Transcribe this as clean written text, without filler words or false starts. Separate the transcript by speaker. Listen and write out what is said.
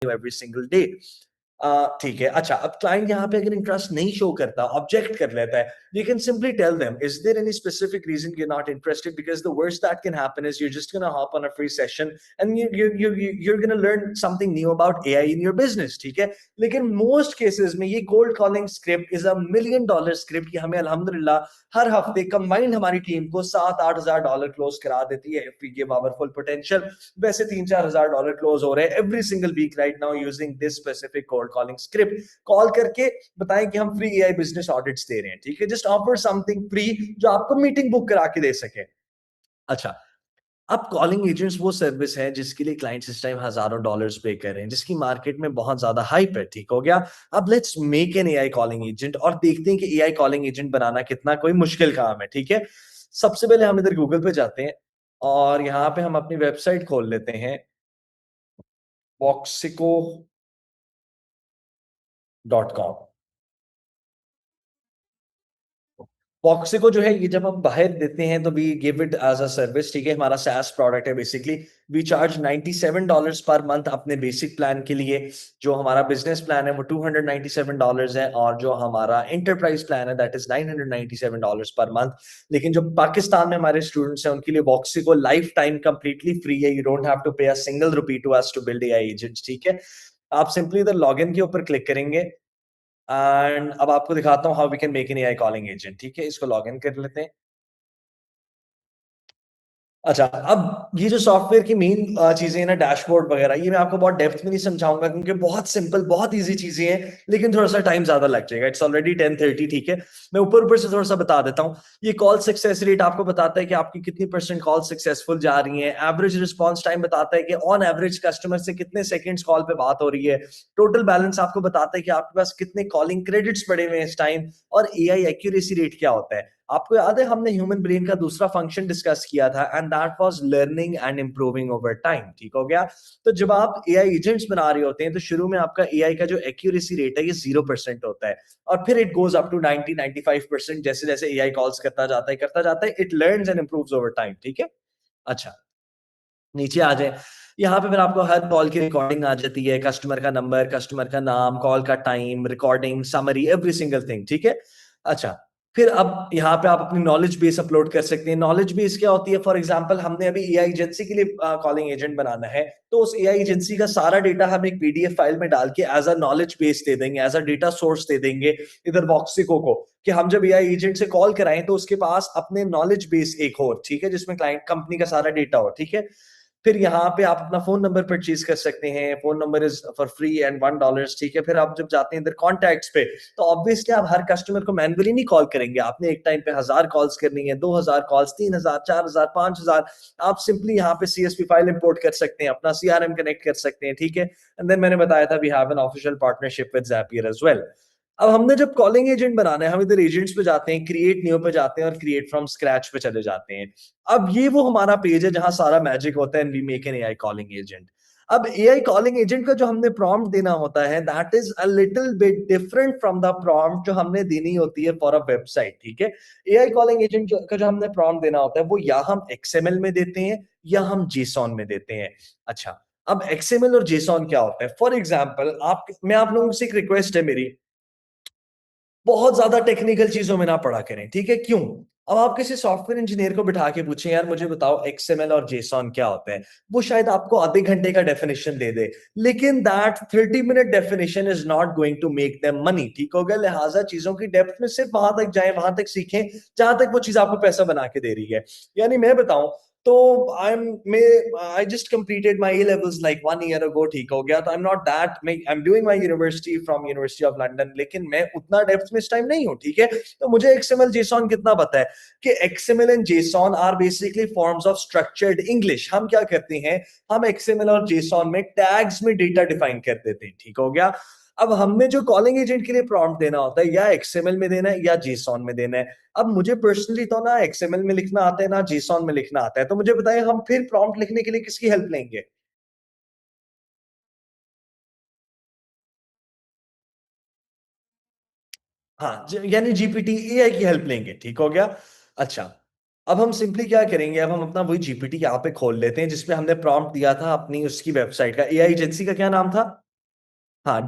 Speaker 1: every single day. ठीक है। अच्छा, अब क्लाइंट यहाँ पे अगर इंटरेस्ट नहीं शो करता, ऑब्जेक्ट कर लेता है, you can simply tell them, is there any specific reason you're not interested? Because the worst that can happen is you're just gonna hop on a free session and you're gonna learn something new about AI in your business, ठीक है? लेकिन most cases में ये cold calling script is a $1 million script कि हमें अल्हम्दुलिल्लाह हर हफ्ते combined हमारी टीम को $7-8 हज़ार क्लोज करा देती है if we give our full potential। वैसे $3-4 हज़ार क्लोज हो रहे हैं every single week right now using this specific cold calling script। Call करके बताएं कि हम फ्री एआई बिजनेस ऑडिट्स दे रहे हैं, ठीक है? जस्ट ऑफर समथिंग फ्री जो आपको मीटिंग बुक करा के दे सके। अच्छा, अब कॉलिंग एजेंट्स वो सर्विस है जिसके लिए क्लाइंट्स इस टाइम हजारों डॉलर्स पे कर रहे हैं, जिसकी मार्केट में बहुत ज्यादा हाइप है, ठीक हो गया? अब let's make an AI calling agent और देखते हैं कि एआई कॉलिंग एजेंट बनाना कितना कोई मुश्किल काम है, ठीक है? सबसे पहले हम इधर गूगल पे जाते हैं और यहाँ पे हम अपनी वेबसाइट खोल लेते हैं, Voxico.com। Voxico जो है ये जब हम बाहर देते हैं तो we give it as a service, ठीक है? हमारा SaaS प्रोडक्ट है basically. We charge $97 per month अपने बेसिक प्लान के लिए। जो हमारा बिजनेस प्लान है वो $297 है और जो हमारा एंटरप्राइज प्लान है दैट इज $997 पर मंथ। लेकिन जो पाकिस्तान में हमारे स्टूडेंट्स हैं उनके लिए Voxico lifetime completely free है। You don't have to pay a single rupee to us to build AI agents, ठीक है? आप सिंपली इधर लॉगिन के ऊपर क्लिक करेंगे एंड अब आपको दिखाता हूँ how we can make an AI calling agent, ठीक है? इसको लॉगिन कर लेते हैं। अच्छा, अब ये जो सॉफ्टवेयर की मेन चीज़ें हैं ना, डैशबोर्ड वगैरह, ये मैं आपको बहुत डेप्थ में नहीं समझाऊँगा क्योंकि बहुत सिंपल, बहुत ईज़ी चीज़ें हैं, लेकिन थोड़ा-सा टाइम ज़्यादा लग जाएगा। इट्स ऑलरेडी 10:30, ठीक है? मैं ऊपर-ऊपर से थोड़ा-सा बता देता हूँ। ये कॉल सक्सेस रेट आपको बताता है कि आपकी कितनी परसेंट कॉल सक्सेसफुल जा रही हैं। एवरेज रिस्पॉन्स टाइम बताता है कि ऑन एवरेज कस्टमर से कितने सेकंड्स कॉल पे बात हो रही है। टोटल बैलेंस आपको बताता है कि आपके पास कितने कॉलिंग क्रेडिट्स पड़े हुए हैं इस टाइम और एआई एक्यूरेसी रेट क्या होता है। आपको याद है हमने ह्यूमन ब्रेन का दूसरा फंक्शन डिस्कस किया था and that was learning and improving over time, ठीक हो गया? तो जब आप एआई एजेंट्स बना रहे होते हैं तो शुरू में आपका एआई का जो एक्यूरेसी रेट है ये 0% होता है और फिर इट गोज अप टू 90-95% जैसे जैसे एआई कॉल्स करता जाता है it learns and improves over time, ठीक है? अच्छा, नीचे आ जाए। यहाँ पे फिर आपको हर कॉल की रिकॉर्डिंग आ जाती है, कस्टमर का नंबर, कस्टमर का नाम, कॉल का time, recording, summary, every single thing, ठीक है? अच्छा, फिर अब यहाँ पे आप अपनी नॉलेज बेस अपलोड कर सकते हैं। नॉलेज बेस क्या होती है? फॉर एग्जांपल हमने अभी एआई एजेंसी के लिए कॉलिंग एजेंट बनाना है, तो उस एआई एजेंसी का सारा डेटा हम एक पीडीएफ फाइल में डाल के एज़ अ नॉलेज बेस दे देंगे, एज़ अ डेटा सोर्स दे देंगे इधर वॉक्सिको को कि हम जब एआई एजेंट से कॉल कराएँ तो उसके पास अपने नॉलेज बेस एक हो, ठीक है? जिसमें क्लाइंट कंपनी का सारा डेटा हो, ठीक है? फिर यहाँ पे आप अपना फ़ोन नंबर परचेज़ कर सकते हैं। Phone number is for free and $1, ठीक है? फिर आप जब जाते हैं इधर कॉन्टैक्ट्स पे, तो ऑब्वियसली आप हर कस्टमर को मैन्युअली नहीं कॉल करेंगे। आपने एक टाइम पे 1000 कॉल्स करनी है, 2000 कॉल्स, 3000, 4000, 5000। आप सिंपली यहाँ पे सीएसवी फाइल इंपोर्ट कर सकते हैं, अपना सीआरएम कनेक्ट कर सकते हैं, ठीक है? एंड देन मैंने बताया था we have an official partnership with Zapier as well. अब हमने जब कॉलिंग एजेंट बनाना है, हम इधर एजेंट्स पे जाते हैं, क्रिएट न्यू पे जाते हैं और क्रिएट फ्रॉम स्क्रैच पे चले जाते हैं। अब ये वो हमारा पेज है जहाँ सारा मैजिक होता है and we make an AI calling agent. अब एआई कॉलिंग एजेंट का जो हमने प्रॉम्प्ट देना होता है that is a little bit different from the prompt जो हमने देनी होती है फॉर अ वेबसाइट, ठीक है? एआई कॉलिंग एजेंट का जो हमने प्रॉम्प्ट देना होता है वो या हम एक्सएमएल में देते हैं या हम जेसॉन में देते हैं। अच्छा, अब एक्सएमएल और जेसॉन क्या होता है? फॉर एग्जाम्पल आप लोगों से एक रिक्वेस्ट है मेरी, बहुत ज़्यादा टेक्निकल चीज़ों में ना पड़ा करें, ठीक है? क्यों? अब आप किसी सॉफ्टवेयर इंजीनियर को बिठा के पूछें, यार मुझे बताओ एक्सएमएल और जेसॉन क्या होता है? वो शायद आपको आधे घंटे का डेफिनिशन दे दे, लेकिन that 30 minute definition is not going to make them money, ठीक हो गया? लिहाज़ा चीज़ों की डेप्थ में सिर्फ वहाँ तक जाएँ, वहाँ तक सीखें, जहाँ तक वो चीज़ आपको पैसा बना के दे रही है। यानी मैं बताऊँ तो I just completed my A levels like 1 year ago, ठीक हो गया? तो I am doing my university from university of London, लेकिन मैं उतना डेप्थ में इस टाइम नहीं हूँ, ठीक है? तो मुझे एक्सएमएल जेसॉन कितना पता है कि XML and JSON are basically forms of structured English. हम क्या करते हैं, हम एक्सएमएल और जेसॉन में टैग्स में डेटा डिफाइन कर देते हैं, ठीक हो गया? अब हमने जो कॉलिंग एजेंट के लिए प्रॉम्प्ट देना होता है या एक्सएमएल में देना है या जेसॉन में देना है। अब मुझे पर्सनली तो ना एक्सएमएल में लिखना आता है ना जेसॉन में लिखना आता है, तो मुझे बताइए हम फिर प्रॉम्प्ट लिखने के लिए किसकी हेल्प लेंगे? हाँ, यानी जीपीटी एआई की हेल्प लेंगे, ठीक हो गया? अच्छा, अब हम सिंपली क्या करेंगे, अब हम अपना वही जीपीटी यहाँ पे खोल लेते हैं जिसपे हमने प्रॉम्प्ट दिया था अपनी उसकी वेबसाइट का। एआई एजेंसी का क्या नाम था? हाँ,